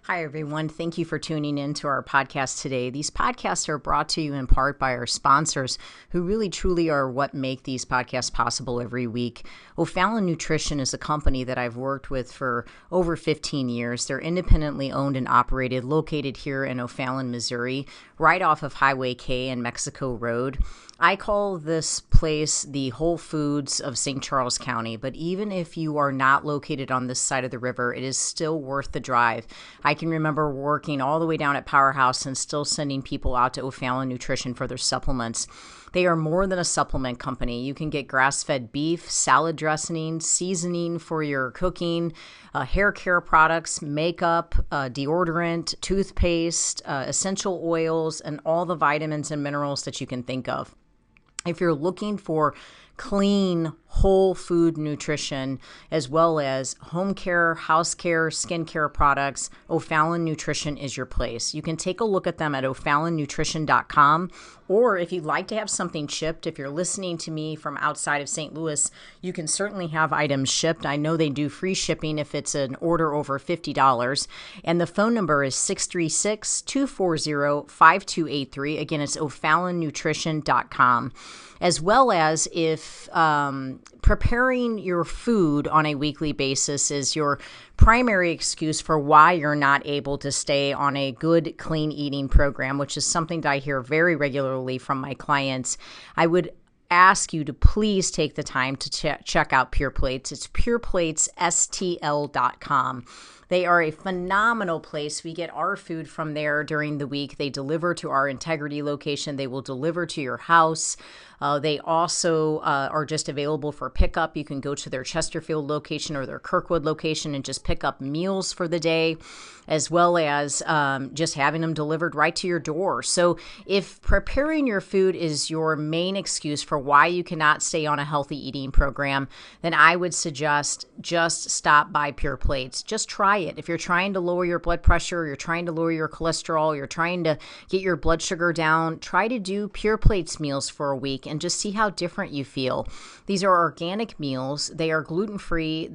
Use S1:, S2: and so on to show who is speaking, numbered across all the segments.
S1: Hi, everyone. Thank you for tuning in to our podcast today. These podcasts are brought to you in part by our sponsors, who really truly are what make these podcasts possible every week. O'Fallon Nutrition is a company that I've worked with for over 15 years. They're independently owned and operated, located here in O'Fallon, Missouri, right off of Highway K and Mexico Road. I call this place the Whole Foods of St. Charles County, but even if you are not located on this side of the river, it is still worth the drive. I can remember working all the way down at Powerhouse and still sending people out to O'Fallon Nutrition for their supplements. They are more than a supplement company. You can get grass-fed beef, salad dressing, seasoning for your cooking, hair care products, makeup, deodorant, toothpaste, essential oils, and all the vitamins and minerals that you can think of. If you're looking for clean, whole food nutrition, as well as home care, house care, skincare products, O'Fallon Nutrition is your place. You can take a look at them at o'fallonnutrition.com, or if you'd like to have something shipped, if you're listening to me from outside of St. Louis, you can certainly have items shipped. I know they do free shipping if it's an order over $50, and the phone number is 636-240-5283. Again, it's o'fallonnutrition.com. As well as if preparing your food on a weekly basis is your primary excuse for why you're not able to stay on a good, clean eating program, which is something that I hear very regularly from my clients, I would ask you to please take the time to check out Pure Plates. It's pureplatesstl.com. They are a phenomenal place. We get our food from there during the week. They deliver to our Integrity location. They will deliver to your house. They also are just available for pickup. You can go to their Chesterfield location or their Kirkwood location and just pick up meals for the day, as well as just having them delivered right to your door. So if preparing your food is your main excuse for why you cannot stay on a healthy eating program, then I would suggest just stop by Pure Plates. Just try it. If you're trying to lower your blood pressure, you're trying to lower your cholesterol, you're trying to get your blood sugar down, try to do Pure Plates meals for a week and just see how different you feel. These are organic meals. They are gluten-free.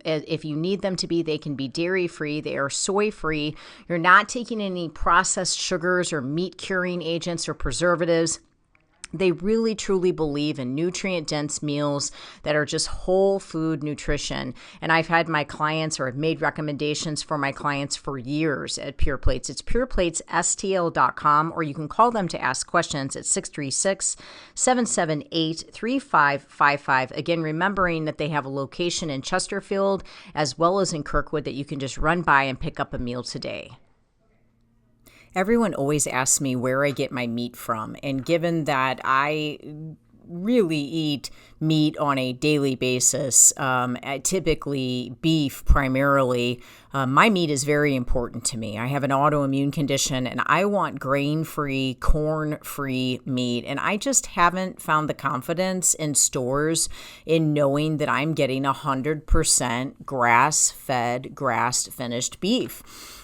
S1: If you need them to be, they can be dairy-free. They are soy-free. You're not taking any processed sugars or meat-curing agents or preservatives. They really, truly believe in nutrient-dense meals that are just whole food nutrition. And I've had my clients, or I've made recommendations for my clients for years at Pure Plates. It's pureplatesstl.com, or you can call them to ask questions at 636-778-3555. Again, remembering that they have a location in Chesterfield as well as in Kirkwood that you can just run by and pick up a meal today. Everyone always asks me where I get my meat from, and given that I really eat meat on a daily basis, typically beef primarily, my meat is very important to me. I have an autoimmune condition and I want grain-free, corn-free meat, and I just haven't found the confidence in stores in knowing that I'm getting 100% grass-fed, grass-finished beef.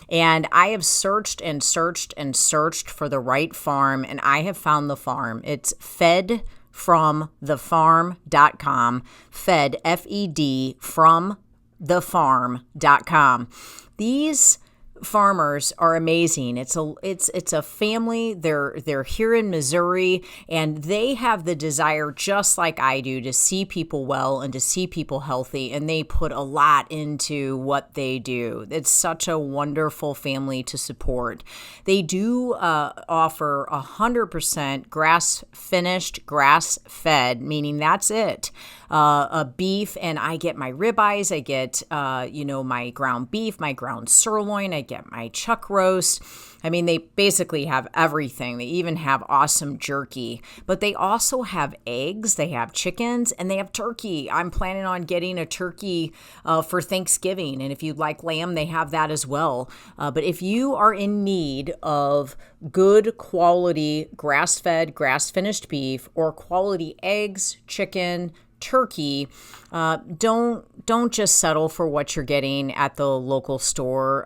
S1: And I have searched and searched and searched for the right farm, and I have found the farm. It's fedfromthefarm.com, fed, F-E-D, from thefarm.com. These farmers are amazing. It's a family. They're here in Missouri, and they have the desire, just like I do, to see people well and to see people healthy, and they put a lot into what they do. It's such a wonderful family to support. They do offer 100% grass-finished, grass-fed, meaning that's it. A beef, and I get my ribeyes, I get my ground beef, my ground sirloin, I get my chuck roast. I mean, they basically have everything. They even have awesome jerky, but they also have eggs, they have chickens, and they have turkey. I'm planning on getting a turkey for Thanksgiving, and if you'd like lamb, they have that as well. But if you are in need of good quality grass-fed, grass-finished beef, or quality eggs, chicken, turkey, don't just settle for what you're getting at the local store.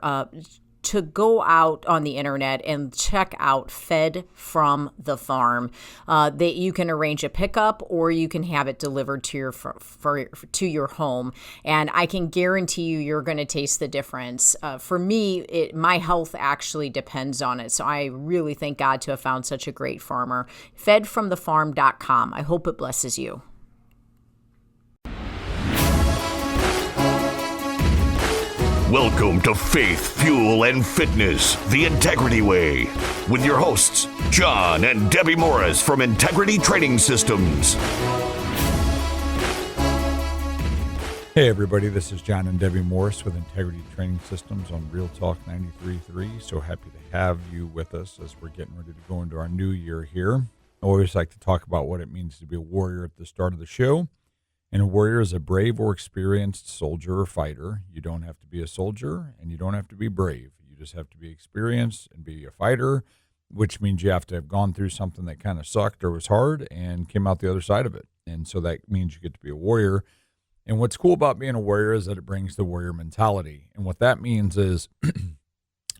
S1: to go out on the internet and check out Fed from the Farm. That you can arrange a pickup or you can have it delivered to to your home. And I can guarantee you're going to taste the difference. For me, my health actually depends on it. So I really thank God to have found such a great farmer. Fedfromthefarm.com. I hope it blesses you.
S2: Welcome to Faith, Fuel, and Fitness, the Integrity Way, with your hosts, John and Debbie Morris from Integrity Training Systems.
S3: Hey everybody, this is John and Debbie Morris with Integrity Training Systems on Real Talk 93.3. So happy to have you with us as we're getting ready to go into our new year here. I always like to talk about what it means to be a warrior at the start of the show. And a warrior is a brave or experienced soldier or fighter. You don't have to be a soldier and you don't have to be brave. You just have to be experienced and be a fighter, which means you have to have gone through something that kind of sucked or was hard and came out the other side of it. And so that means you get to be a warrior. And what's cool about being a warrior is that it brings the warrior mentality. And what that means is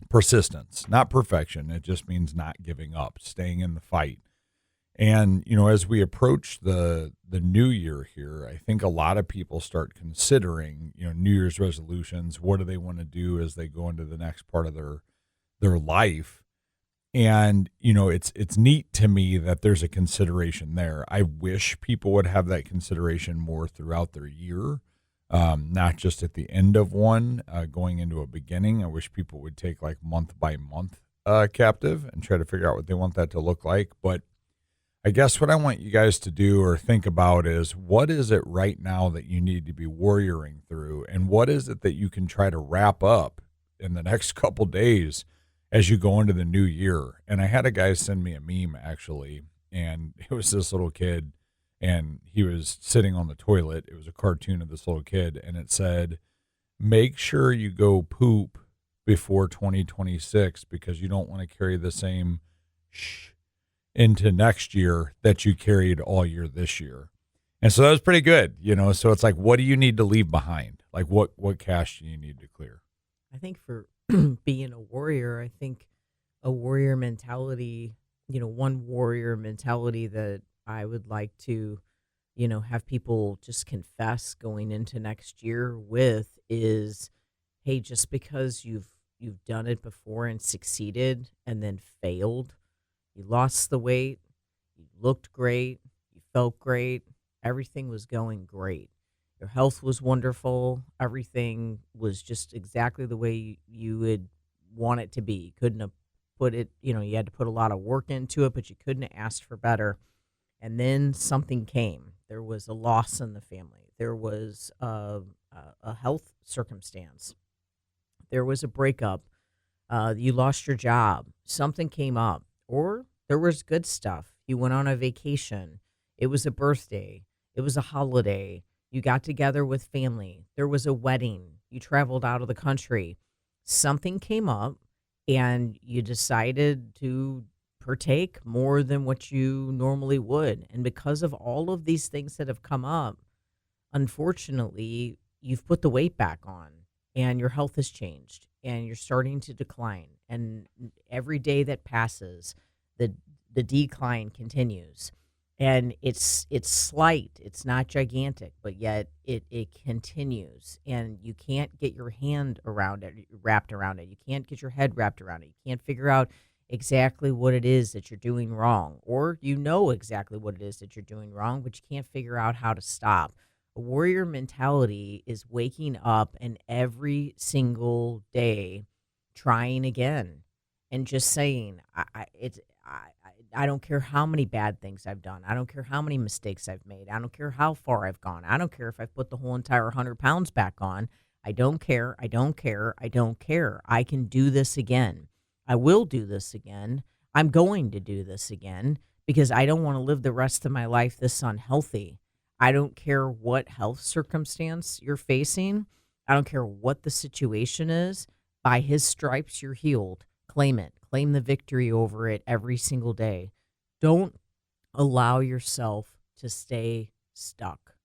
S3: persistence, not perfection. It just means not giving up, staying in the fight. And, you know, as we approach the new year here, I think a lot of people start considering, you know, New Year's resolutions. What do they want to do as they go into the next part of their life? And, you know, it's neat to me that there's a consideration there. I wish people would have that consideration more throughout their year, not just at the end of one, going into a beginning. I wish people would take like month by month captive and try to figure out what they want that to look like. But I guess what I want you guys to do or think about is, what is it right now that you need to be warrioring through? And what is it that you can try to wrap up in the next couple days as you go into the new year? And I had a guy send me a meme, actually, and it was this little kid, and he was sitting on the toilet. It was a cartoon of this little kid, and it said, make sure you go poop before 2026 because you don't want to carry the same into next year that you carried all year this year. And so that was pretty good, you know. So it's like, what do you need to leave behind? Like what cash do you need to clear?
S4: I think for being a warrior, I think a warrior mentality, you know, one warrior mentality that I would like to, you know, have people just confess going into next year with is, hey, just because you've done it before and succeeded and then failed, you lost the weight, you looked great, you felt great, everything was going great. Your health was wonderful. Everything was just exactly the way you would want it to be. You couldn't have put it, you know, you had to put a lot of work into it, but you couldn't have asked for better. And then something came. There was a loss in the family. There was a health circumstance. There was a breakup. You lost your job. Something came up. Or there was good stuff. You went on a vacation. It was a birthday. It was a holiday. You got together with family. There was a wedding. You traveled out of the country. Something came up and you decided to partake more than what you normally would. And because of all of these things that have come up, unfortunately, you've put the weight back on and your health has changed and you're starting to decline. And every day that passes, the decline continues. And it's slight, it's not gigantic, but yet it continues. And you can't get your hand around it, wrapped around it. You can't get your head wrapped around it. You can't figure out exactly what it is that you're doing wrong. Or you know exactly what it is that you're doing wrong, but you can't figure out how to stop. A warrior mentality is waking up and every single day trying again and just saying, I don't care how many bad things I've done. I don't care how many mistakes I've made. I don't care how far I've gone. I don't care if I've put the whole entire 100 pounds back on. I don't care. I don't care. I don't care. I can do this again. I will do this again. I'm going to do this again because I don't want to live the rest of my life this unhealthy. I don't care what health circumstance you're facing. I don't care what the situation is. By his stripes, you're healed. Claim it. Claim the victory over it every single day. Don't allow yourself to stay stuck.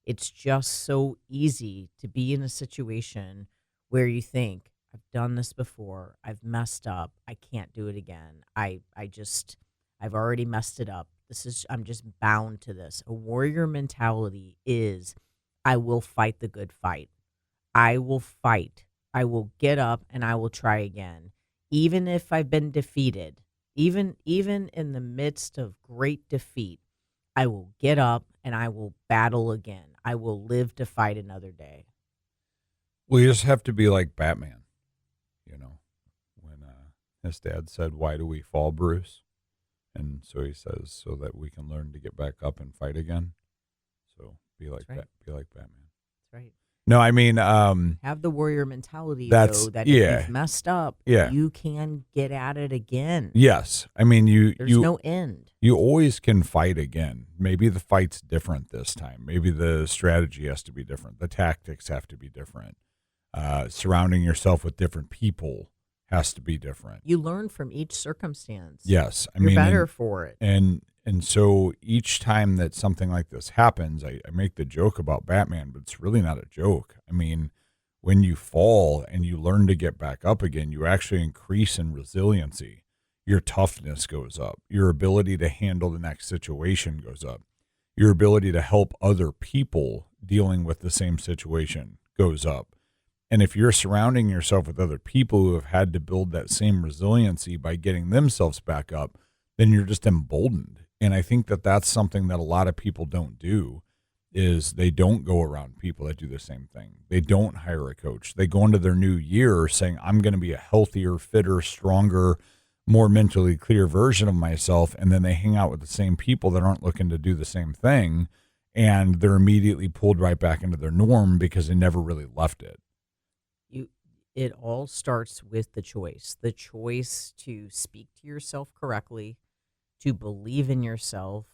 S4: It's just so easy to be in a situation where you think, I've done this before. I've messed up. I can't do it again. I've already messed it up. I'm just bound to this. A warrior mentality is, I will fight the good fight. I will fight. I will get up and I will try again. Even if I've been defeated, even in the midst of great defeat, I will get up and I will battle again. I will live to fight another day.
S3: Well, you just have to be like Batman, when his dad said, "Why do we fall, Bruce?" And so he says, "So that we can learn to get back up and fight again." So be like
S4: right.
S3: Be like Batman.
S4: That's right.
S3: No, I mean,
S4: have the warrior mentality, though, that if you've messed up, you can get at it again.
S3: Yes. I mean,
S4: there's no end.
S3: You always can fight again. Maybe the fight's different this time. Maybe the strategy has to be different. The tactics have to be different. Surrounding yourself with different people has to be different.
S4: You learn from each circumstance.
S3: Yes.
S4: You're better for it.
S3: And so each time that something like this happens, I make the joke about Batman, but it's really not a joke. I mean, when you fall and you learn to get back up again, you actually increase in resiliency. Your toughness goes up. Your ability to handle the next situation goes up. Your ability to help other people dealing with the same situation goes up. And if you're surrounding yourself with other people who have had to build that same resiliency by getting themselves back up, then you're just emboldened. And I think that that's something that a lot of people don't do, is they don't go around people that do the same thing. They don't hire a coach. They go into their new year saying, I'm going to be a healthier, fitter, stronger, more mentally clear version of myself. And then they hang out with the same people that aren't looking to do the same thing. And they're immediately pulled right back into their norm because they never really left it.
S4: It all starts with the choice to speak to yourself correctly, to believe in yourself,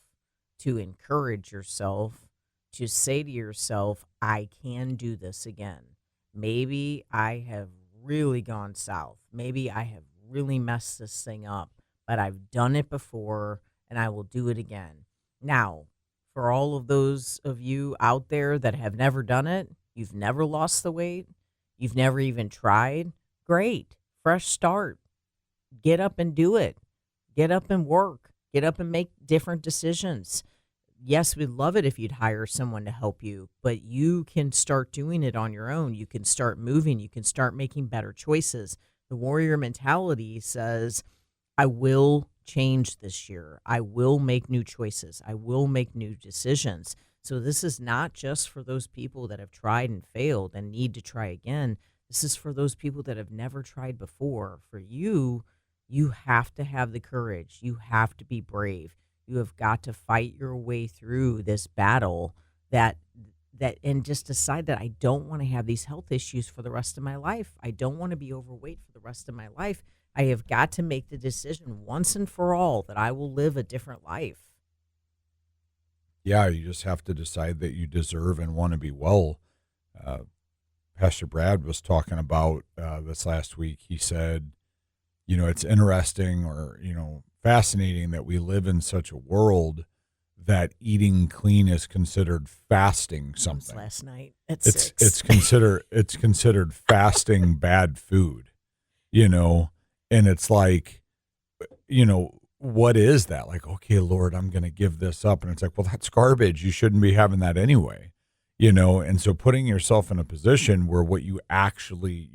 S4: to encourage yourself, to say to yourself, I can do this again. Maybe I have really gone south. Maybe I have really messed this thing up, but I've done it before and I will do it again. Now, for all of those of you out there that have never done it, you've never lost the weight, you've never even tried, great, fresh start. Get up and do it. Get up and work. Get up and make different decisions. Yes, we'd love it if you'd hire someone to help you, but you can start doing it on your own. You can start moving. You can start making better choices. The warrior mentality says, I will change this year. I will make new choices. I will make new decisions. So this is not just for those people that have tried and failed and need to try again. This is for those people that have never tried before. For you, you have to have the courage. You have to be brave. You have got to fight your way through this battle and just decide that I don't want to have these health issues for the rest of my life. I don't want to be overweight for the rest of my life. I have got to make the decision once and for all that I will live a different life.
S3: Yeah, you just have to decide that you deserve and want to be well. Pastor Brad was talking about this last week. He said, it's interesting or, fascinating that we live in such a world that eating clean is considered fasting something.
S4: Last night at 6.
S3: It's considered fasting bad food, and it's like, what is that? Like, okay, Lord, I'm going to give this up. And it's like, well, that's garbage. You shouldn't be having that anyway, And so putting yourself in a position where you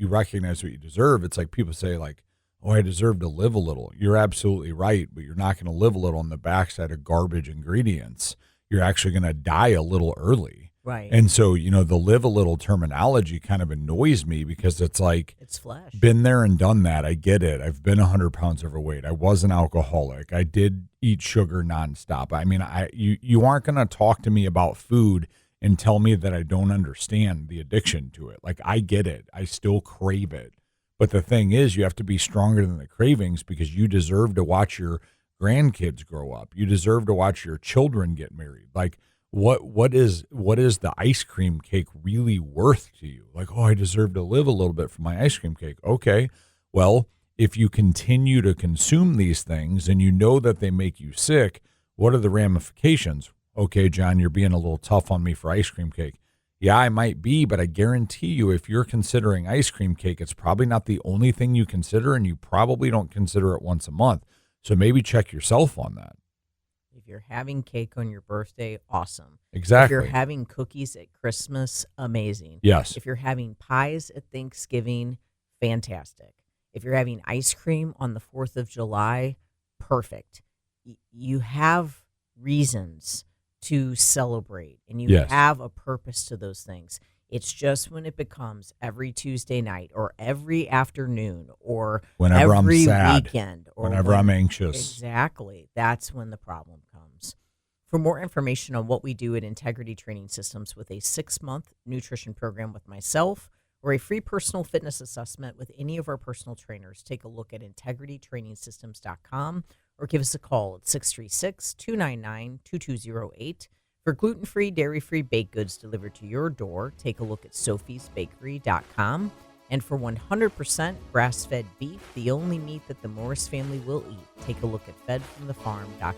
S3: recognize what you deserve. It's like people say like, oh, I deserve to live a little. You're absolutely right, but you're not going to live a little on the backside of garbage ingredients. You're actually going to die a little early.
S4: Right.
S3: And so, the live a little terminology kind of annoys me because it's like,
S4: it's flesh.
S3: Been there and done that. I get it. I've been 100 pounds overweight. I was an alcoholic. I did eat sugar nonstop. I mean, you aren't going to talk to me about food and tell me that I don't understand the addiction to it. Like, I get it. I still crave it. But the thing is, you have to be stronger than the cravings because you deserve to watch your grandkids grow up. You deserve to watch your children get married. Like, what is the ice cream cake really worth to you? Like, oh, I deserve to live a little bit for my ice cream cake. Okay, well, if you continue to consume these things and you know that they make you sick, what are the ramifications? Okay, John, you're being a little tough on me for ice cream cake. Yeah, I might be, but I guarantee you if you're considering ice cream cake, it's probably not the only thing you consider, and you probably don't consider it once a month. So maybe check yourself on that.
S4: If you're having cake on your birthday, awesome. If you're
S3: Exactly.
S4: having cookies at Christmas, amazing.
S3: Yes.
S4: If you're having pies at Thanksgiving, fantastic. If you're having ice cream on the 4th of July, perfect. You have reasons to celebrate, and you
S3: Yes.
S4: have a purpose to those things. It's just when it becomes every Tuesday night or every afternoon or
S3: Whenever I'm
S4: every
S3: sad,
S4: weekend or
S3: whenever I'm anxious.
S4: Exactly. That's when the problem comes. For more information on what we do at Integrity Training Systems with a 6-month nutrition program with myself or a free personal fitness assessment with any of our personal trainers, take a look at integritytrainingsystems.com or give us a call at 636-299-2208. For gluten-free, dairy-free baked goods delivered to your door, take a look at sophiesbakery.com. And for 100% grass-fed beef, the only meat that the Morris family will eat, take a look at fedfromthefarm.com.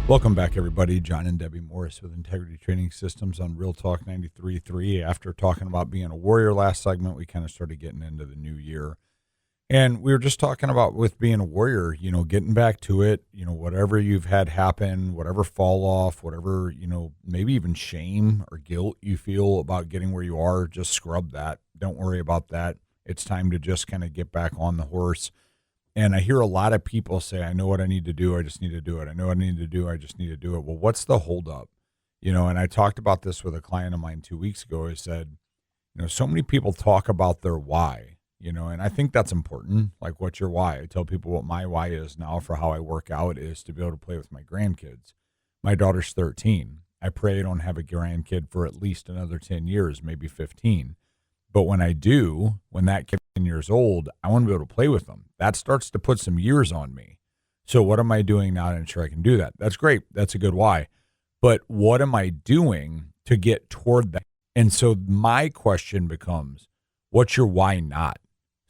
S3: Welcome back, everybody. John and Debbie Morris with Integrity Training Systems on Real Talk 93.3. After talking about being a warrior last segment, we kind of started getting into the new year. And we were just talking about with being a warrior, getting back to it, whatever you've had happen, whatever fall off, whatever, maybe even shame or guilt you feel about getting where you are, just scrub that. Don't worry about that. It's time to just kind of get back on the horse. And I hear a lot of people say, I know what I need to do. I just need to do it. I know what I need to do. I just need to do it. Well, what's the holdup? And I talked about this with a client of mine 2 weeks ago. I said, so many people talk about their why, and I think that's important. Like, what's your why? I tell people what my why is now for how I work out is to be able to play with my grandkids. My daughter's 13. I pray I don't have a grandkid for at least another 10 years, maybe 15. But when I do, when that kid's 10 years old, I want to be able to play with them. That starts to put some years on me. So what am I doing now to ensure I can do that? That's great. That's a good why. But what am I doing to get toward that? And so my question becomes, what's your why not?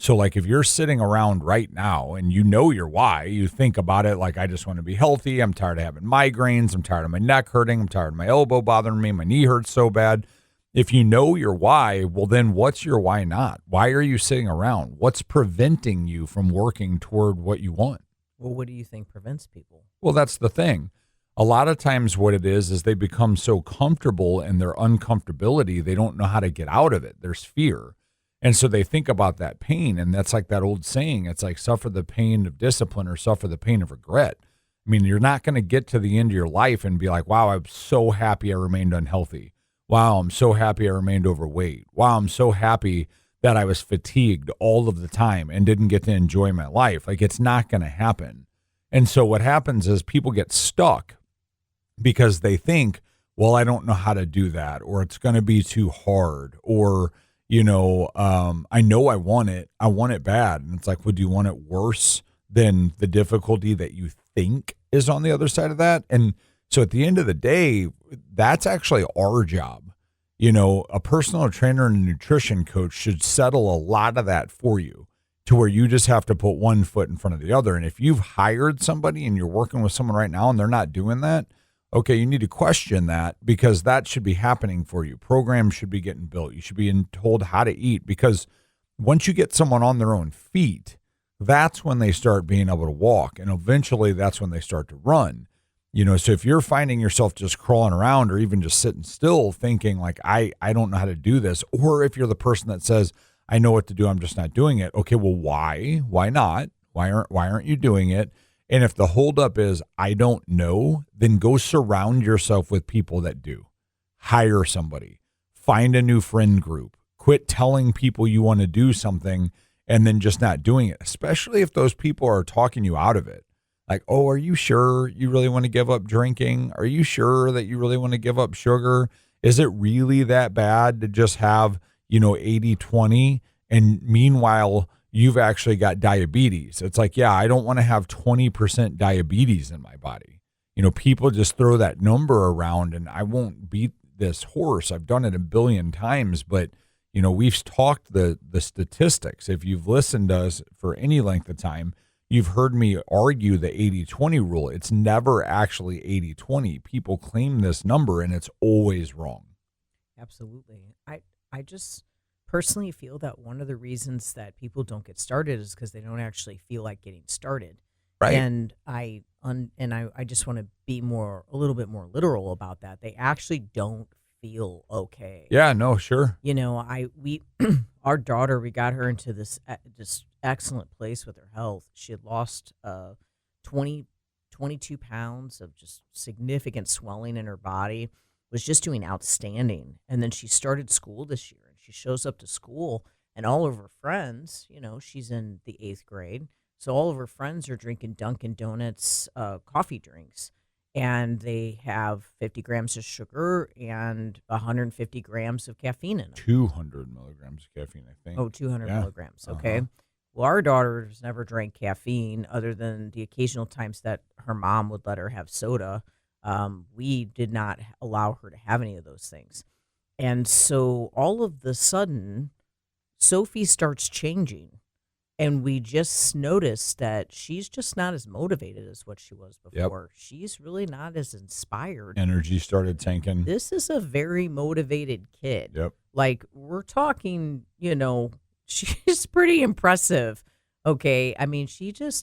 S3: So like if you're sitting around right now and you know your why, you think about it like, I just want to be healthy. I'm tired of having migraines. I'm tired of my neck hurting. I'm tired of my elbow bothering me. My knee hurts so bad. If you know your why, well, then what's your why not? Why are you sitting around? What's preventing you from working toward what you want?
S4: Well, what do you think prevents people?
S3: Well, that's the thing. A lot of times what it is they become so comfortable in their uncomfortability, they don't know how to get out of it. There's fear. And so they think about that pain. And that's like that old saying. It's like suffer the pain of discipline or suffer the pain of regret. I mean, you're not going to get to the end of your life and be like, wow, I'm so happy I remained unhealthy. Wow, I'm so happy I remained overweight. Wow, I'm so happy that I was fatigued all of the time and didn't get to enjoy my life. Like, it's not going to happen. And so what happens is people get stuck because they think, well, I don't know how to do that, or it's going to be too hard, or, I know I want it bad. And it's like, well, do you want it worse than the difficulty that you think is on the other side of that? And so at the end of the day, that's actually our job. A personal trainer and a nutrition coach should settle a lot of that for you to where you just have to put one foot in front of the other. And if you've hired somebody and you're working with someone right now and they're not doing that, okay, you need to question that because that should be happening for you. Programs should be getting built. You should be told how to eat because once you get someone on their own feet, that's when they start being able to walk. And eventually that's when they start to run. So if you're finding yourself just crawling around or even just sitting still thinking like, I don't know how to do this, or if you're the person that says, I know what to do, I'm just not doing it. Okay, well, why? Why not? Why aren't you doing it? And if the holdup is, I don't know, then go surround yourself with people that do. Hire somebody. Find a new friend group. Quit telling people you want to do something and then just not doing it, especially if those people are talking you out of it. Like, oh, are you sure you really want to give up drinking? Are you sure that you really want to give up sugar? Is it really that bad to just have, 80-20? And meanwhile, you've actually got diabetes. It's like, yeah, I don't want to have 20% diabetes in my body. People just throw that number around, and I won't beat this horse. I've done it a billion times, but we've talked the statistics. If you've listened to us for any length of time, you've heard me argue the 80-20 rule. It's never actually 80-20. People claim this number, and it's always wrong.
S4: Absolutely. I just personally feel that one of the reasons that people don't get started is because they don't actually feel like getting started.
S3: Right.
S4: And I just want to be a little bit more literal about that. They actually don't feel okay.
S3: Yeah, no, sure.
S4: Our daughter, we got her into this excellent place with her health. She had lost 22 pounds of just significant swelling in her body, was just doing outstanding. And then she started school this year, and she shows up to school, and all of her friends, she's in the 8th grade, so all of her friends are drinking Dunkin' Donuts coffee drinks. And they have 50 grams of sugar and 150 grams of caffeine in them.
S3: 200 milligrams of caffeine, I think.
S4: Oh, 200
S3: Yeah.
S4: milligrams. Okay. Well, our daughter's never drank caffeine other than the occasional times that her mom would let her have soda. We did not allow her to have any of those things. And so all of the sudden, Sophie starts changing. And we just noticed that she's just not as motivated as what she was before. Yep. She's really not as inspired.
S3: Energy started tanking.
S4: This is a very motivated kid.
S3: Yep.
S4: Like, we're talking, she's pretty impressive. Okay. I mean,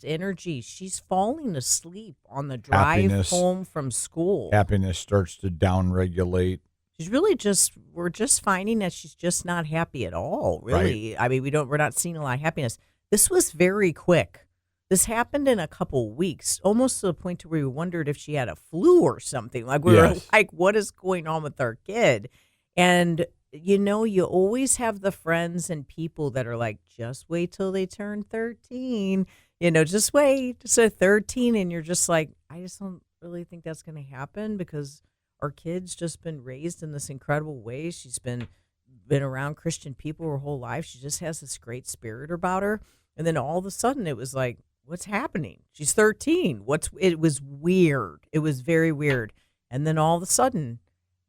S4: energy. She's falling asleep on the drive home from school.
S3: Happiness starts to downregulate.
S4: She's really we're just finding that she's just not happy at all, really. Right. I mean, we're not seeing a lot of happiness. This was very quick. This happened in a couple weeks, almost to the point where we wondered if she had a flu or something. Like, we were like, what is going on with our kid? And, you always have the friends and people that are like, just wait till they turn 13. Just wait. So 13, and you're just like, I just don't really think that's going to happen because our kid's just been raised in this incredible way. She's been around Christian people her whole life. She just has this great spirit about her. And then all of a sudden it was like, what's happening? She's 13. It was weird. It was very weird. And then all of a sudden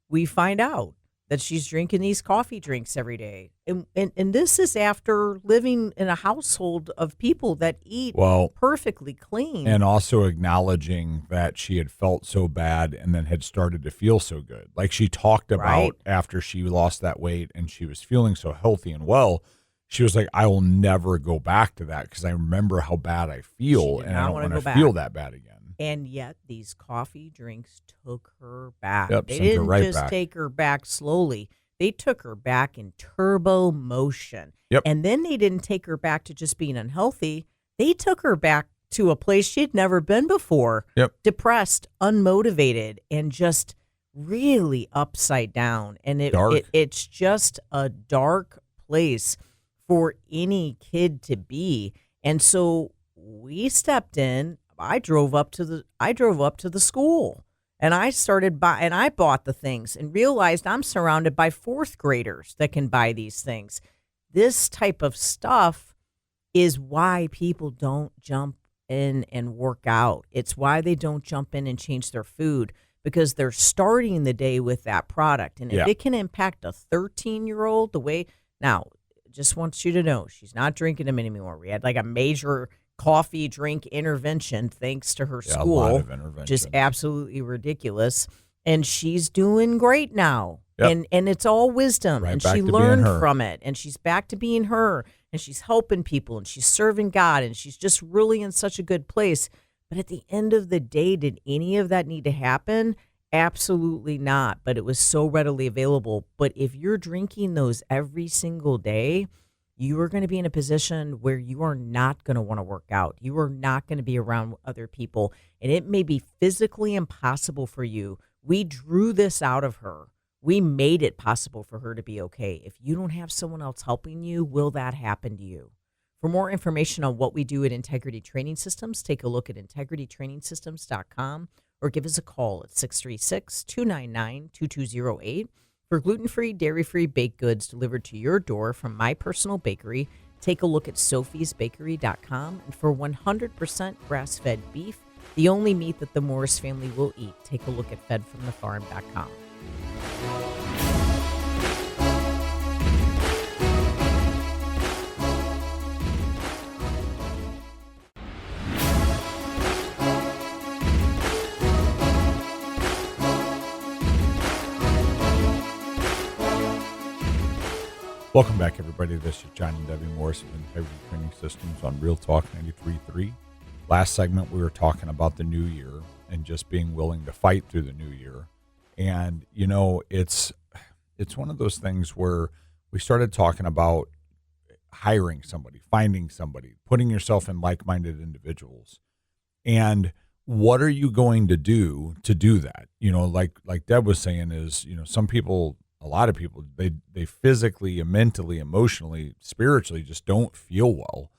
S4: we find out that she's drinking these coffee drinks every day. And this is after living in a household of people that eat perfectly clean.
S3: And also acknowledging that she had felt so bad and then had started to feel so good. Like she talked about after she lost that weight and she was feeling so healthy and well, she was like, I will never go back to that because I remember how bad I feel and I don't want to feel that bad again.
S4: And yet these coffee drinks took her back.
S3: Yep,
S4: they didn't just
S3: back.
S4: Take her back slowly. They took her back in turbo motion.
S3: Yep.
S4: And then they didn't take her back to just being unhealthy. They took her back to a place she'd never been before.
S3: Yep.
S4: Depressed, unmotivated, and just really upside down. And it's just a dark place for any kid to be. And so we stepped in. I drove up to the school, and I bought the things and realized I'm surrounded by 4th graders that can buy these things. This type of stuff is why people don't jump in and work out. It's why they don't jump in and change their food, because they're starting the day with that product. And if it can impact a 13-year-old now, just want you to know, she's not drinking them anymore. We had like a major coffee drink intervention thanks to her school.
S3: A lot of intervention.
S4: Just absolutely ridiculous. And she's doing great now. Yep. And it's all wisdom. And she learned from it. And she's back to being her. And she's helping people. And she's serving God. And she's just really in such a good place. But at the end of the day, did any of that need to happen? Absolutely not. But it was so readily available. But if you're drinking those every single day, you are going to be in a position where you are not going to want to work out. You are not going to be around other people. And it may be physically impossible for you. We drew this out of her. We made it possible for her to be okay. If you don't have someone else helping you, will that happen to you? For more information on what we do at Integrity Training Systems, take a look at integritytrainingsystems.com or give us a call at 636-299-2208. For gluten-free, dairy-free baked goods delivered to your door from my personal bakery, take a look at sophiesbakery.com, and for 100% grass-fed beef, the only meat that the Morris family will eat, take a look at fedfromthefarm.com.
S3: Welcome back, everybody. This is John and Debbie Morris of Integrity Training Systems on Real Talk 93.3. Last segment, we were talking about the new year and just being willing to fight through the new year. And, you know, it's one of those things where we started talking about hiring somebody, finding somebody, putting yourself in like-minded individuals. And what are you going to do that? You know, like Deb was saying is, you know, some people, a lot of people, they physically and mentally, emotionally, spiritually just don't feel well.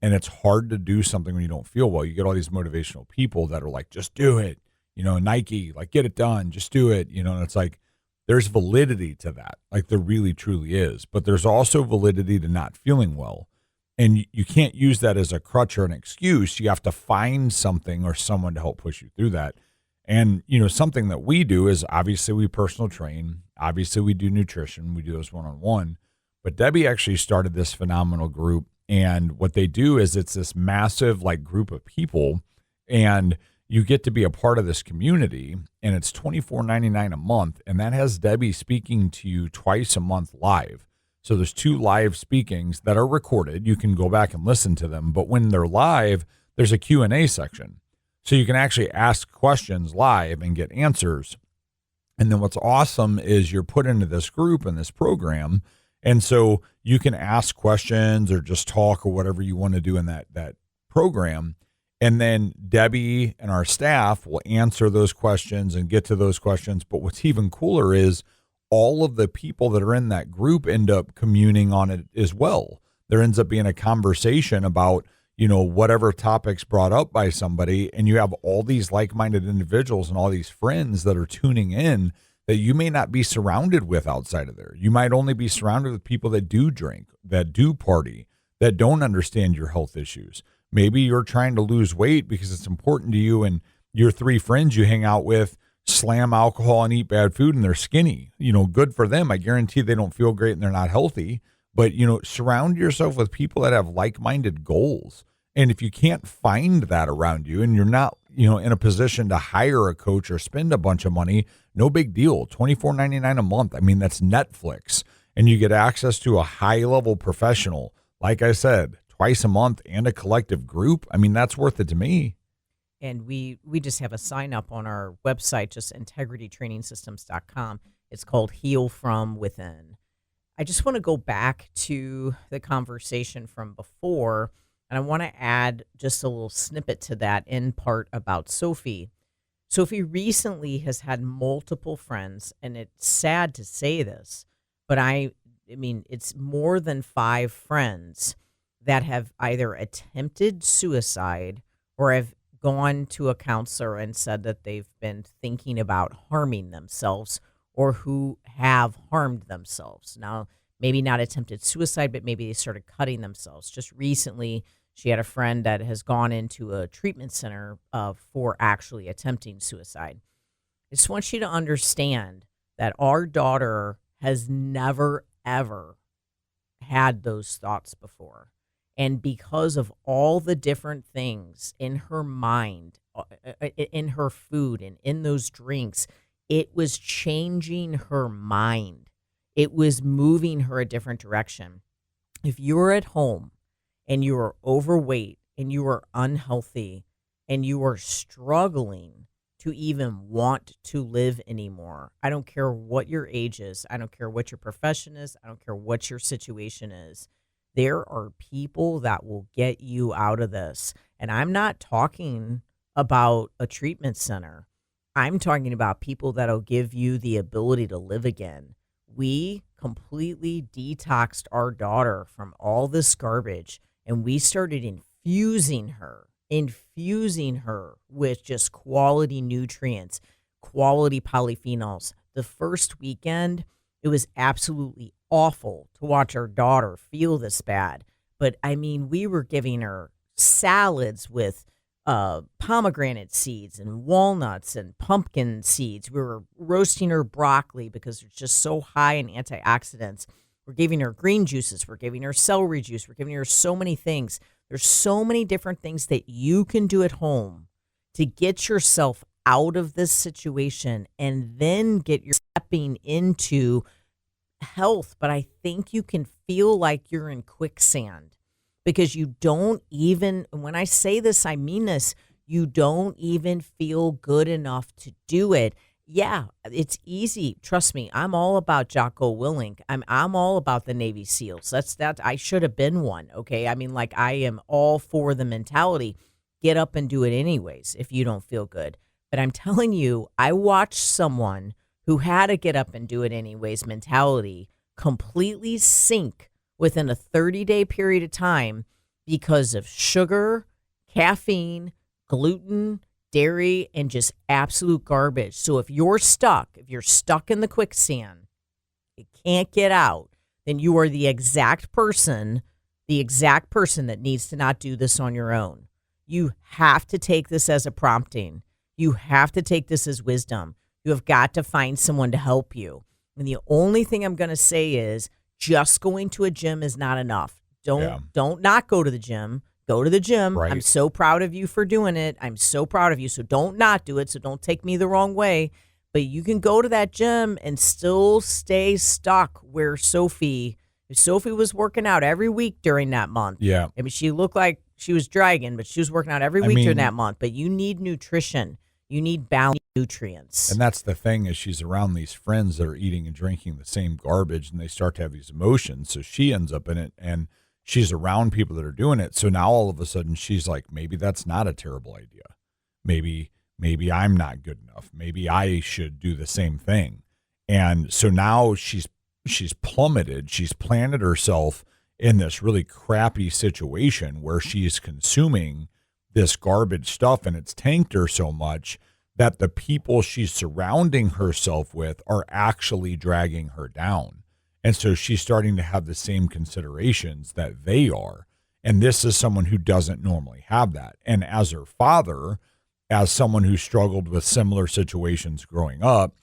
S3: And it's hard to do something when you don't feel well. You get all these motivational people that are like, just do it. You know, Nike, like, get it done, just do it. You know, and it's like, there's validity to that. Like, there really, truly is. But there's also validity to not feeling well. And you can't use that as a crutch or an excuse. You have to find something or someone to help push you through that. And, you know, something that we do is obviously we personal train. Obviously we do nutrition. We do those one-on-one. But Debbie actually started this phenomenal group. And what they do is it's this massive like group of people, and you get to be a part of this community, and it's $24.99 a month. And that has Debbie speaking to you twice a month live. So there's 2 live speakings that are recorded. You can go back and listen to them. But when they're live, there's a Q&A section. So you can actually ask questions live and get answers. And then what's awesome is you're put into this group and this program. And so you can ask questions or just talk or whatever you want to do in that program. And then Debbie and our staff will answer those questions and get to those questions. But what's even cooler is all of the people that are in that group end up communing on it as well. There ends up being a conversation about, you know, whatever topics brought up by somebody, and you have all these like-minded individuals and all these friends that are tuning in that you may not be surrounded with outside of there. You might only be surrounded with people that do drink, that do party, that don't understand your health issues. Maybe you're trying to lose weight because it's important to you, and your 3 friends you hang out with slam alcohol and eat bad food and they're skinny. You know, good for them. I guarantee they don't feel great and they're not healthy. But, you know, surround yourself with people that have like-minded goals. And if you can't find that around you and you're not, you know, in a position to hire a coach or spend a bunch of money, no big deal. $24.99 a month. I mean, that's Netflix. And you get access to a high-level professional, like I said, twice a month, and a collective group. I mean, that's worth it to me.
S4: And we just have a sign up on our website, just integritytrainingsystems.com. It's called Heal From Within. I just want to go back to the conversation from before, and I want to add just a little snippet to that in part about Sophie. Sophie recently has had multiple friends, and it's sad to say this, but I mean, it's more than 5 friends that have either attempted suicide or have gone to a counselor and said that they've been thinking about harming themselves, or who have harmed themselves. Now, maybe not attempted suicide, but maybe they started cutting themselves. Just recently, she had a friend that has gone into a treatment center for actually attempting suicide. I just want you to understand that our daughter has never, ever had those thoughts before. And because of all the different things in her mind, in her food, and in those drinks, it was changing her mind. It was moving her a different direction. If you're at home and you are overweight and you are unhealthy and you are struggling to even want to live anymore, I don't care what your age is. I don't care what your profession is. I don't care what your situation is. There are people that will get you out of this. And I'm not talking about a treatment center. I'm talking about people that'll give you the ability to live again. We completely detoxed our daughter from all this garbage, and we started infusing her with just quality nutrients, quality polyphenols. The first weekend, it was absolutely awful to watch our daughter feel this bad. but I mean, we were giving her salads with pomegranate seeds and walnuts and pumpkin seeds. We were roasting her broccoli because it's just so high in antioxidants. We're giving her green juices. We're giving her celery juice. We're giving her so many things. There's so many different things that you can do at home to get yourself out of this situation and then get your stepping into health. But I think you can feel like you're in quicksand because you don't even, when I say this, I mean this, you don't even feel good enough to do it. Yeah, it's easy. Trust me, I'm all about Jocko Willink. I'm all about the Navy SEALs. That I should have been one. Okay, I mean, like I am all for the mentality. Get up and do it anyways if you don't feel good. But I'm telling you, I watched someone who had to get up and do it anyways mentality completely sink within a 30-day period of time because of sugar, caffeine, gluten, dairy, and just absolute garbage. So if you're stuck in the quicksand, you can't get out, then you are the exact person that needs to not do this on your own. You have to take this as a prompting. You have to take this as wisdom. You have got to find someone to help you. And the only thing I'm going to say is just going to a gym is not enough. Don't not go to the gym. Go to the gym.
S3: Right.
S4: I'm so proud of you for doing it. I'm so proud of you. So don't not do it. So don't take me the wrong way. But you can go to that gym and still stay stuck where Sophie was working out every week during that month.
S3: Yeah.
S4: I mean, she looked like she was dragging, but she was working out every week during that month. But you need nutrition. You need balanced nutrients.
S3: And that's the thing is she's around these friends that are eating and drinking the same garbage and they start to have these emotions. So she ends up in it and she's around people that are doing it. So now all of a sudden she's like, maybe that's not a terrible idea. Maybe I'm not good enough. Maybe I should do the same thing. And so now she's plummeted. She's planted herself in this really crappy situation where she's consuming this garbage stuff and it's tanked her so much that the people she's surrounding herself with are actually dragging her down. And so she's starting to have the same considerations that they are. And this is someone who doesn't normally have that. And as her father, as someone who struggled with similar situations growing up,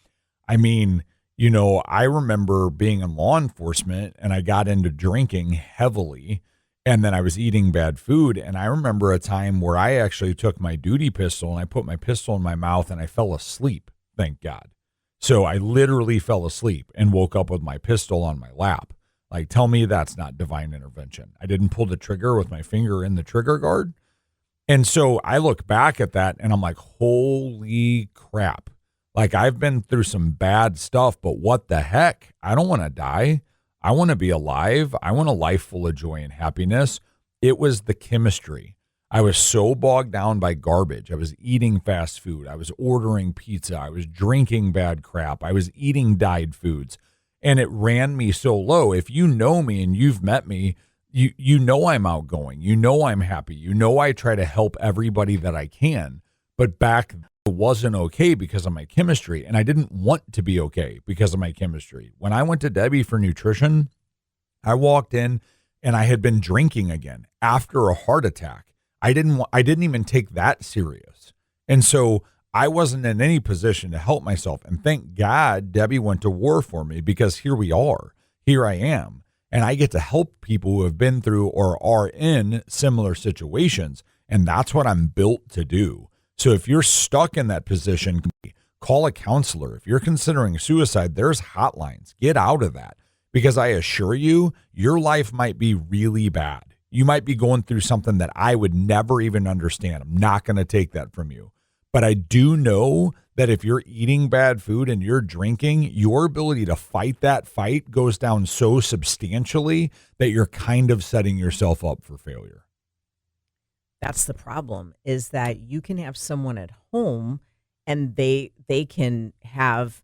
S3: I mean, you know, I remember being in law enforcement and I got into drinking heavily and then I was eating bad food. And I remember a time where I actually took my duty pistol and I put my pistol in my mouth and I fell asleep, thank God. So I literally fell asleep and woke up with my pistol on my lap. Like, tell me that's not divine intervention. I didn't pull the trigger with my finger in the trigger guard. And so I look back at that and I'm like, holy crap. Like I've been through some bad stuff, but what the heck? I don't want to die. I want to be alive. I want a life full of joy and happiness. It was the chemistry. I was so bogged down by garbage. I was eating fast food. I was ordering pizza. I was drinking bad crap. I was eating dyed foods. And it ran me so low. If you know me and you've met me, you know I'm outgoing. You know I'm happy. You know I try to help everybody that I can. But back then it wasn't okay because of my chemistry. And I didn't want to be okay because of my chemistry. When I went to Debbie for nutrition, I walked in and I had been drinking again after a heart attack. I didn't even take that serious. And so I wasn't in any position to help myself. And thank God Debbie went to war for me because here we are. Here I am. And I get to help people who have been through or are in similar situations. And that's what I'm built to do. So if you're stuck in that position, call a counselor. If you're considering suicide, there's hotlines. Get out of that. Because I assure you, your life might be really bad. You might be going through something that I would never even understand. I'm not going to take that from you. But I do know that if you're eating bad food and you're drinking, your ability to fight that fight goes down so substantially that you're kind of setting yourself up for failure.
S4: That's the problem, is that you can have someone at home and they can have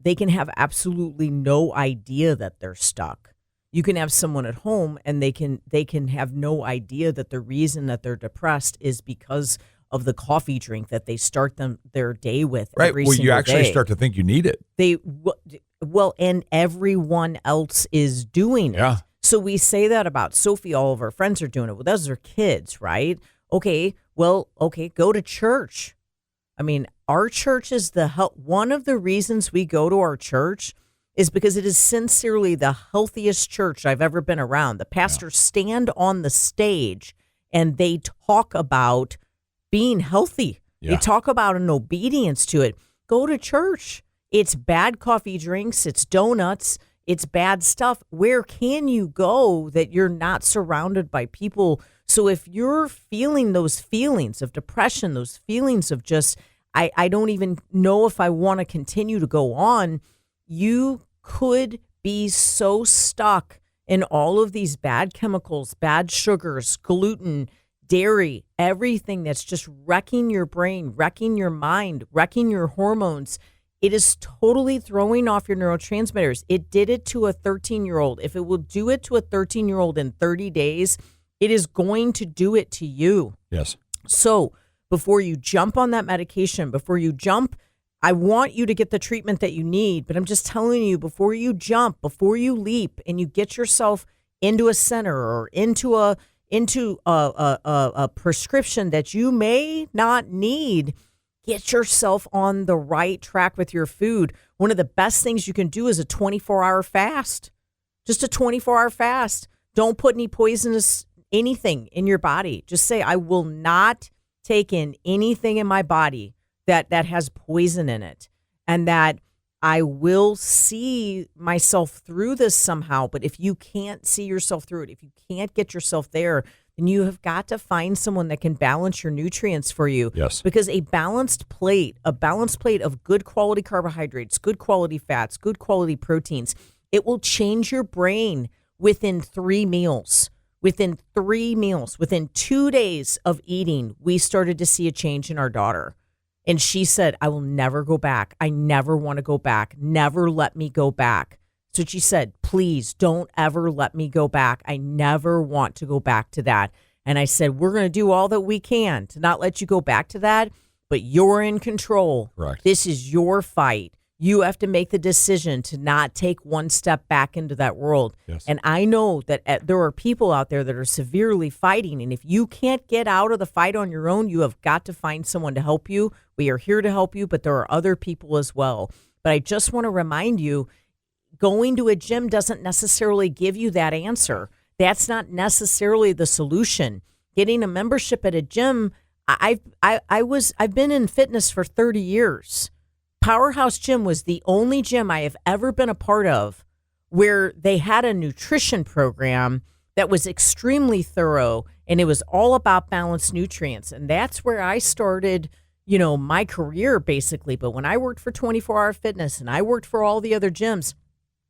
S4: absolutely no idea that they're stuck. You can have someone at home and they can have no idea that the reason that they're depressed is because of the coffee drink that they start their day with every single day. Well, you actually
S3: start to think you need it.
S4: And everyone else is doing it.
S3: Yeah.
S4: So we say that about Sophie, all of our friends are doing it. Well, those are kids, right? Okay, go to church. I mean, our church is one of the reasons we go to our church is because it is sincerely the healthiest church I've ever been around. The pastors stand on the stage and they talk about being healthy.
S3: Yeah.
S4: They talk about an obedience to it. Go to church. It's bad coffee drinks. It's donuts. It's bad stuff. Where can you go that you're not surrounded by people? So if you're feeling those feelings of depression, those feelings of just, I don't even know if I want to continue to go on, you could be so stuck in all of these bad chemicals, bad sugars, gluten, dairy, everything that's just wrecking your brain, wrecking your mind, wrecking your hormones. It is totally throwing off your neurotransmitters. It did it to a 13-year-old. If it will do it to a 13-year-old in 30 days, it is going to do it to you.
S3: Yes.
S4: So before you jump on that medication, before you jump, I want you to get the treatment that you need. But I'm just telling you, before you jump, before you leap and you get yourself into a center or into a prescription that you may not need, get yourself on the right track with your food. One of the best things you can do is a 24-hour fast. Just a 24-hour fast. Don't put any poisonous anything in your body. Just say, I will not take in anything in my body that has poison in it, and that I will see myself through this somehow. But if you can't see yourself through it, if you can't get yourself there, then you have got to find someone that can balance your nutrients for you.
S3: Yes.
S4: Because a balanced plate of good quality carbohydrates, good quality fats, good quality proteins, it will change your brain within 3 meals. Within 3 meals, within 2 days of eating, we started to see a change in our daughter. And she said, I will never go back. I never want to go back. Never let me go back. So she said, please don't ever let me go back. I never want to go back to that. And I said, we're going to do all that we can to not let you go back to that, but you're in control.
S3: Correct.
S4: This is your fight. You have to make the decision to not take one step back into that world.
S3: Yes.
S4: And I know that there are people out there that are severely fighting. And if you can't get out of the fight on your own, you have got to find someone to help you. We are here to help you, but there are other people as well. But I just want to remind you, going to a gym doesn't necessarily give you that answer. That's not necessarily the solution. Getting a membership at a gym, I've been in fitness for 30 years. Powerhouse Gym was the only gym I have ever been a part of where they had a nutrition program that was extremely thorough, and it was all about balanced nutrients. And that's where I started, my career basically. But when I worked for 24 Hour Fitness and I worked for all the other gyms,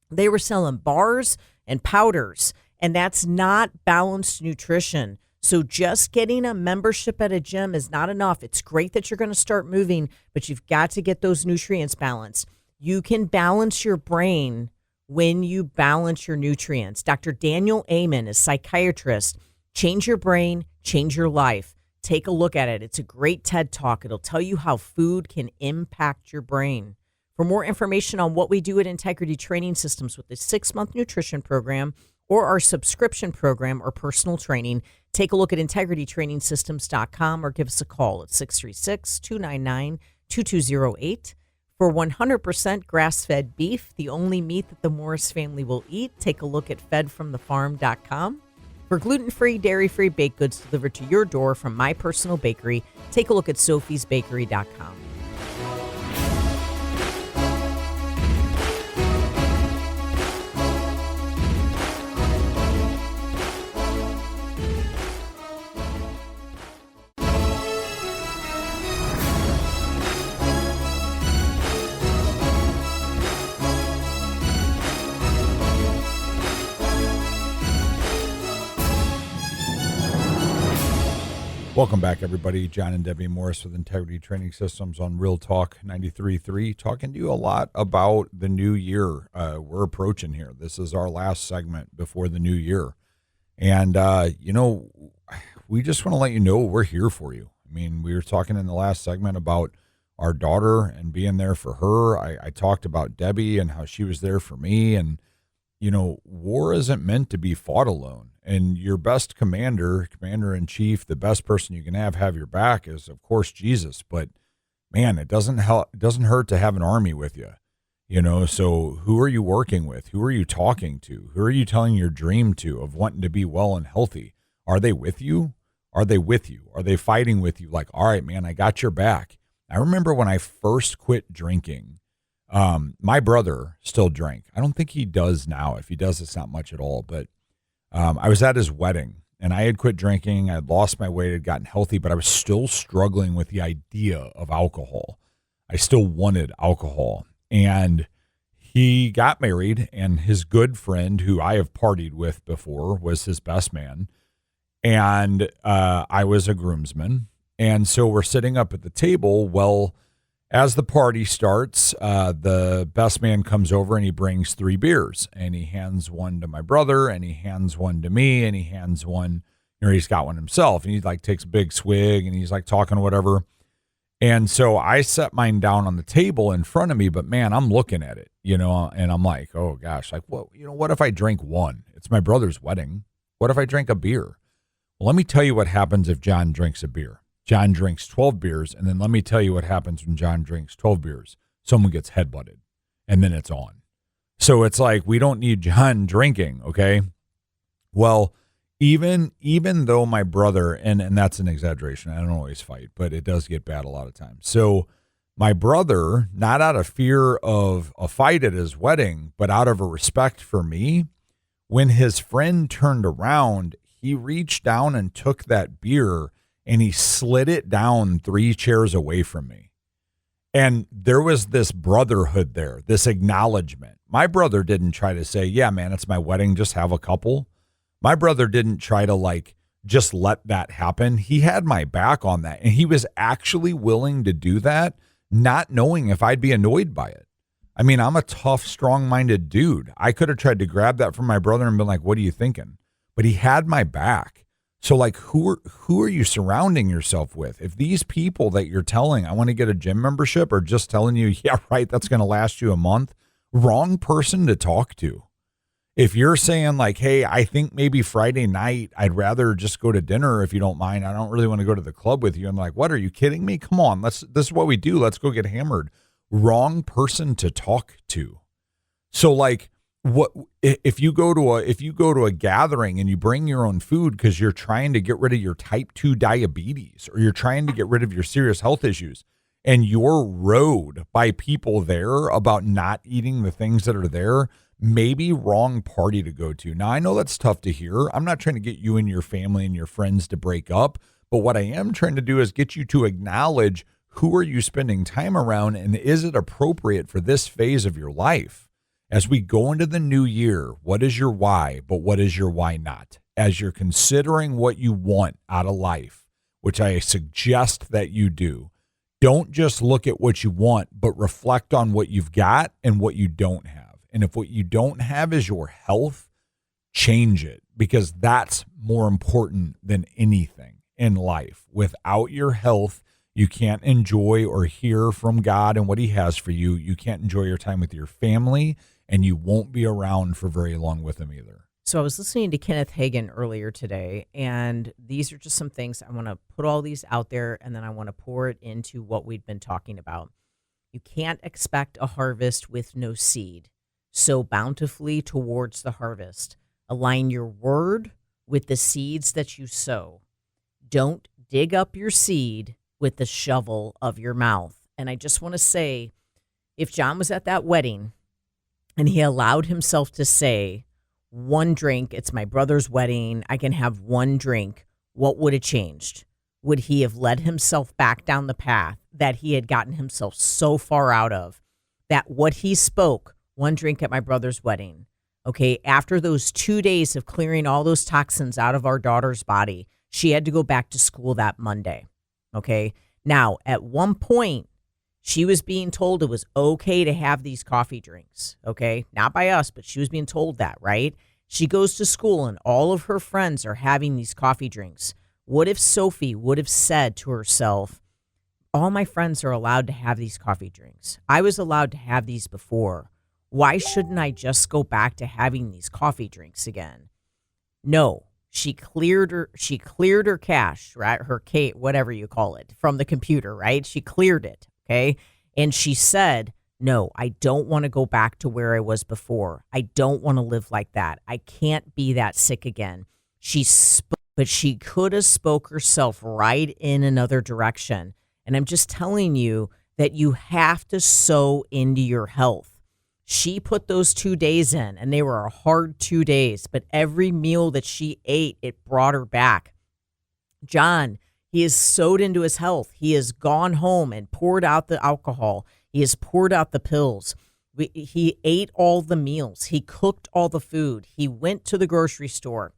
S4: they were selling bars and powders, and that's not balanced nutrition. So just getting a membership at a gym is not enough. It's great that you're going to start moving, but you've got to get those nutrients balanced. You can balance your brain when you balance your nutrients. Dr. Daniel Amen is psychiatrist. Change your brain, change your life. Take a look at it. It's a great TED Talk. It'll tell you how food can impact your brain. For more information on what we do at Integrity Training Systems with the 6-month nutrition program or our subscription program or personal training, take a look at integritytrainingsystems.com or give us a call at 636-299-2208. For 100% grass-fed beef, the only meat that the Morris family will eat, take a look at fedfromthefarm.com. For gluten-free, dairy-free baked goods delivered to your door from my personal bakery, take a look at sophiesbakery.com.
S3: Welcome back, everybody. John and Debbie Morris with Integrity Training Systems on Real Talk 93.3, talking to you a lot about the new year. We're approaching here. This is our last segment before the new year. And, we just want to let you know we're here for you. I mean, we were talking in the last segment about our daughter and being there for her. I talked about Debbie and how she was there for me. And war isn't meant to be fought alone. And your best commander-in-chief, the best person you can have your back is, of course, Jesus. But man, it doesn't hurt to have an army with you. So who are you working with? Who are you talking to? Who are you telling your dream to of wanting to be well and healthy? Are they with you? Are they with you? Are they fighting with you? Like, all right, man, I got your back. I remember when I first quit drinking, my brother still drank. I don't think he does now. If he does, it's not much at all. But I was at his wedding, and I had quit drinking. I had lost my weight, had gotten healthy, but I was still struggling with the idea of alcohol. I still wanted alcohol. And he got married, and his good friend, who I have partied with before, was his best man. And I was a groomsman. And so we're sitting up at the table. Well, as the party starts, the best man comes over and he brings 3 beers, and he hands one to my brother, and he hands one to me, and he hands one, he's got one himself, and he like takes a big swig, and he's like talking or whatever. And so I set mine down on the table in front of me, but man, I'm looking at it, and I'm like, oh gosh, like what if I drink one? It's my brother's wedding. What if I drink a beer? Well, let me tell you what happens if John drinks a beer. John drinks 12 beers, and then let me tell you what happens when John drinks 12 beers. Someone gets headbutted, and then it's on. So it's like, we don't need John drinking, okay? Well, even though my brother, and that's an exaggeration, I don't always fight, but it does get bad a lot of times. So my brother, not out of fear of a fight at his wedding, but out of a respect for me, when his friend turned around, he reached down and took that beer and he slid it down 3 chairs away from me. And there was this brotherhood there, this acknowledgement. My brother didn't try to say, yeah, man, it's my wedding, just have a couple. My brother didn't try to just let that happen. He had my back on that. And he was actually willing to do that, not knowing if I'd be annoyed by it. I mean, I'm a tough, strong-minded dude. I could have tried to grab that from my brother and been like, what are you thinking? But he had my back. So who are you surrounding yourself with? If these people that you're telling, I want to get a gym membership, are just telling you, yeah, right, that's going to last you a month, wrong person to talk to. If you're saying hey, I think maybe Friday night, I'd rather just go to dinner if you don't mind. I don't really want to go to the club with you. I'm like, what, are you kidding me? Come on, this is what we do. Let's go get hammered. Wrong person to talk to. So what if you go to a gathering and you bring your own food because you're trying to get rid of your type 2 diabetes, or you're trying to get rid of your serious health issues, and you're rode by people there about not eating the things that are there, maybe wrong party to go to. Now, I know that's tough to hear. I'm not trying to get you and your family and your friends to break up, but what I am trying to do is get you to acknowledge, who are you spending time around, and is it appropriate for this phase of your life? As we go into the new year, what is your why, but what is your why not? As you're considering what you want out of life, which I suggest that you do, don't just look at what you want, but reflect on what you've got and what you don't have. And if what you don't have is your health, change it, because that's more important than anything in life. Without your health, you can't enjoy or hear from God and what he has for you. You can't enjoy your time with your family, and you won't be around for very long with them either.
S4: So I was listening to Kenneth Hagin earlier today, and these are just some things. I want to put all these out there, and then I want to pour it into what we've been talking about. You can't expect a harvest with no seed. Sow bountifully towards the harvest. Align your word with the seeds that you sow. Don't dig up your seed with the shovel of your mouth. And I just want to say, if John was at that wedding and he allowed himself to say, one drink, it's my brother's wedding, I can have one drink, what would have changed? Would he have led himself back down the path that he had gotten himself so far out of, that what he spoke, one drink at my brother's wedding, okay, after those 2 days of clearing all those toxins out of our daughter's body, she had to go back to school that Monday, okay? Now, at one point, she was being told it was okay to have these coffee drinks, okay? Not by us, but she was being told that, right? She goes to school and all of her friends are having these coffee drinks. What if Sophie would have said to herself, all my friends are allowed to have these coffee drinks. I was allowed to have these before. Why shouldn't I just go back to having these coffee drinks again? No, she cleared her cache, right? Her Kate, whatever you call it, from the computer, right? She cleared it, okay? And she said, no, I don't want to go back to where I was before. I don't want to live like that. I can't be that sick again. But she could have spoke herself right in another direction. And I'm just telling you that you have to sow into your health. She put those 2 days in, and they were a hard 2 days, but every meal that she ate, it brought her back. John, he has sowed into his health. He has gone home and poured out the alcohol. He has poured out the pills. He ate all the meals. He cooked all the food. He went to the grocery store.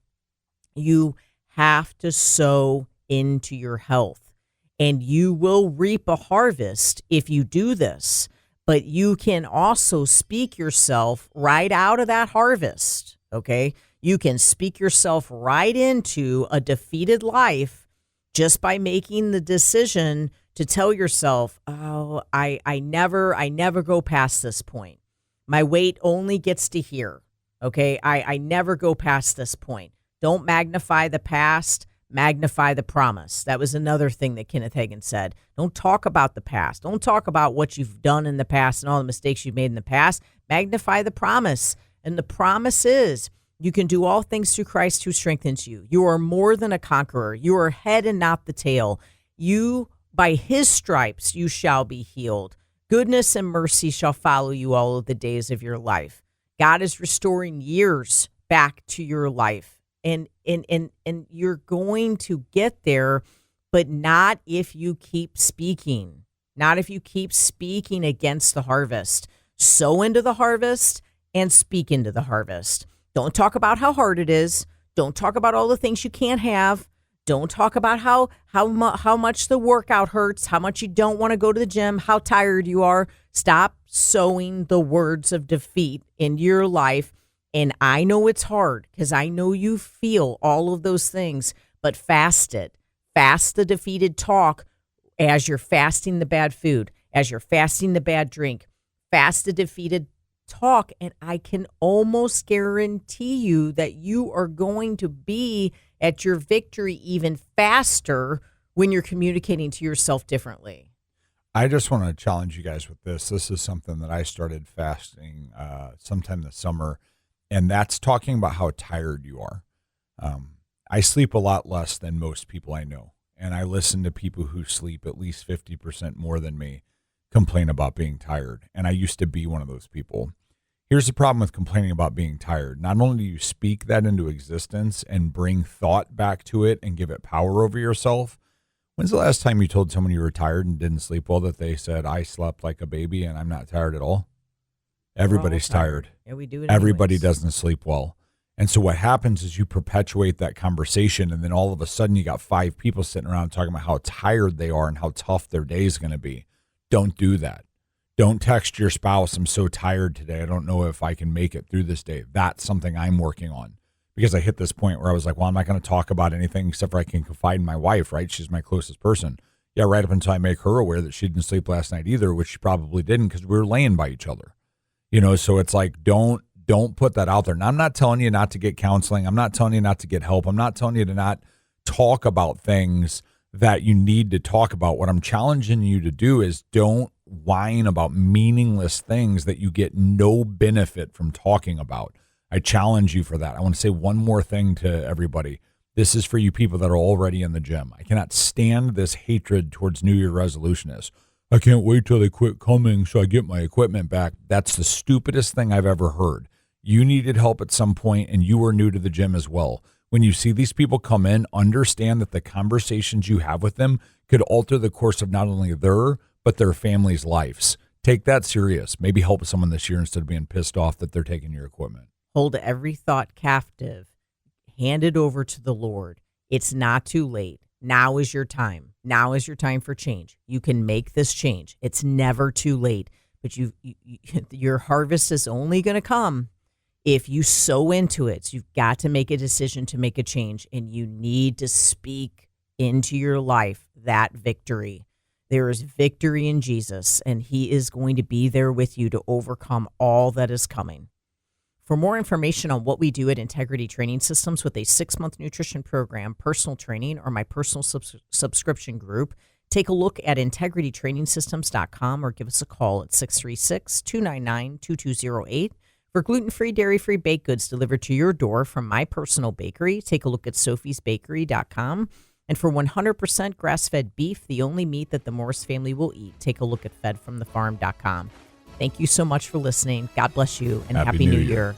S4: You have to sow into your health, and you will reap a harvest if you do this. But you can also speak yourself right out of that harvest, okay? You can speak yourself right into a defeated life just by making the decision to tell yourself, oh, I never go past this point. My weight only gets to here, okay? I never go past this point. Don't magnify the past, magnify the promise. That was another thing that Kenneth Hagin said. Don't talk about the past. Don't talk about what you've done in the past and all the mistakes you've made in the past. Magnify the promise. And the promise is you can do all things through Christ who strengthens you. You are more than a conqueror. You are head and not the tail. You, by his stripes, you shall be healed. Goodness and mercy shall follow you all of the days of your life. God is restoring years back to your life. And you're going to get there, but not if you keep speaking. Not if you keep speaking against the harvest. Sow into the harvest and speak into the harvest. Don't talk about how hard it is. Don't talk about all the things you can't have. Don't talk about how much the workout hurts, how much you don't want to go to the gym, how tired you are. Stop sowing the words of defeat into your life. And I know it's hard because I know you feel all of those things, but fast it. Fast the defeated talk as you're fasting the bad food, as you're fasting the bad drink. Fast the defeated talk, and I can almost guarantee you that you are going to be at your victory even faster when you're communicating to yourself differently.
S3: I just want to challenge you guys with this. This is something that I started fasting sometime this summer. And that's talking about how tired you are. I sleep a lot less than most people I know. And I listen to people who sleep at least 50% more than me complain about being tired. And I used to be one of those people. Here's the problem with complaining about being tired. Not only do you speak that into existence and bring thought back to it and give it power over yourself. When's the last time you told someone you were tired and didn't sleep well that they said, I slept like a baby and I'm not tired at all? Everybody's tired.
S4: Yeah, we do it.
S3: Everybody
S4: anyways.
S3: doesn't sleep well. And so what happens is you perpetuate that conversation, and then all of a sudden you got 5 people sitting around talking about how tired they are and how tough their day is going to be. Don't do that. Don't text your spouse, I'm so tired today. I don't know if I can make it through this day. That's something I'm working on, because I hit this point where I was like, well, I'm not going to talk about anything except for I can confide in my wife, right? She's my closest person. Yeah, right up until I make her aware that she didn't sleep last night either, which she probably didn't because we were laying by each other. You know, so it's like, don't put that out there. And I'm not telling you not to get counseling. I'm not telling you not to get help. I'm not telling you to not talk about things that you need to talk about. What I'm challenging you to do is don't whine about meaningless things that you get no benefit from talking about. I challenge you for that. I want to say one more thing to everybody. This is for you people that are already in the gym. I cannot stand this hatred towards New Year resolutionists. I can't wait till they quit coming so I get my equipment back. That's the stupidest thing I've ever heard. You needed help at some point, and you were new to the gym as well. When you see these people come in, understand that the conversations you have with them could alter the course of not only their, but their family's lives. Take that serious. Maybe help someone this year instead of being pissed off that they're taking your equipment.
S4: Hold every thought captive. Hand it over to the Lord. It's not too late. Now is your time. Now is your time for change. You can make this change. It's never too late. But your harvest is only going to come if you sow into it. So you've got to make a decision to make a change, and you need to speak into your life that victory. There is victory in Jesus, and he is going to be there with you to overcome all that is coming. For more information on what we do at Integrity Training Systems with a 6-month nutrition program, personal training, or my personal subscription group, take a look at integritytrainingsystems.com or give us a call at 636-299-2208. For gluten-free, dairy-free baked goods delivered to your door from my personal bakery, take a look at sophiesbakery.com. And for 100% grass-fed beef, the only meat that the Morris family will eat, take a look at fedfromthefarm.com. Thank you so much for listening. God bless you, and Happy New Year.